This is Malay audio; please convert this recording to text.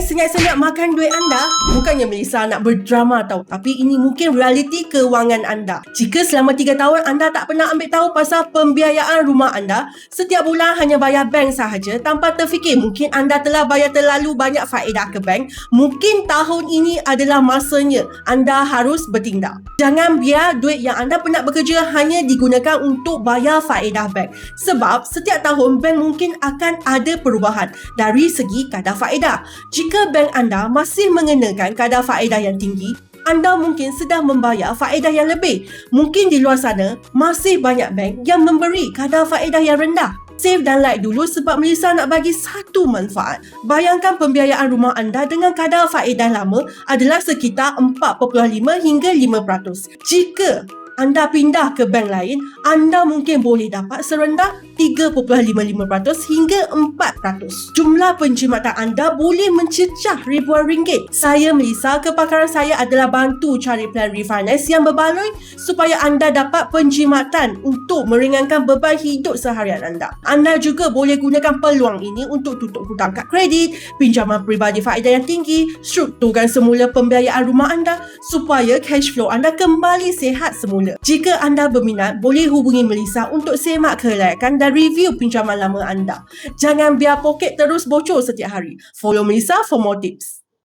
senyap-senyap makan duit anda? Bukannya Melissa nak berdrama tau, tapi ini mungkin realiti kewangan anda. Jika selama 3 tahun anda tak pernah ambil tahu pasal pembiayaan rumah anda, setiap bulan hanya bayar bank sahaja tanpa terfikir mungkin anda telah bayar terlalu banyak faedah ke bank, mungkin tahun ini adalah masanya anda harus bertindak. Jangan biar duit yang anda penat bekerja hanya digunakan untuk bayar faedah bank. Sebab setiap tahun bank mungkin akan ada perubahan dari segi kadar faedah. Jika bank anda masih mengenakan kadar faedah yang tinggi, anda mungkin sedang membayar faedah yang lebih. Mungkin di luar sana masih banyak bank yang memberi kadar faedah yang rendah. Save dan like dulu sebab Melissa nak bagi satu manfaat. Bayangkan pembiayaan rumah anda dengan kadar faedah lama adalah sekitar 4.5 hingga 5%. Jika anda pindah ke bank lain, anda mungkin boleh dapat serendah 3.55% hingga 4%. Jumlah penjimatan anda boleh mencecah ribuan ringgit. Saya Melissa, kepakaran saya adalah bantu cari plan refinance yang berbaloi supaya anda dapat penjimatan untuk meringankan beban hidup seharian anda. Anda juga boleh gunakan peluang ini untuk tutup hutang kad kredit, pinjaman peribadi faedah yang tinggi, strukturkan semula pembiayaan rumah anda supaya cash flow anda kembali sihat semula. Jika anda berminat, boleh hubungi Melissa untuk semak kelayakan dan review pinjaman lama anda. Jangan biar poket terus bocor setiap hari. Follow Melissa for more tips.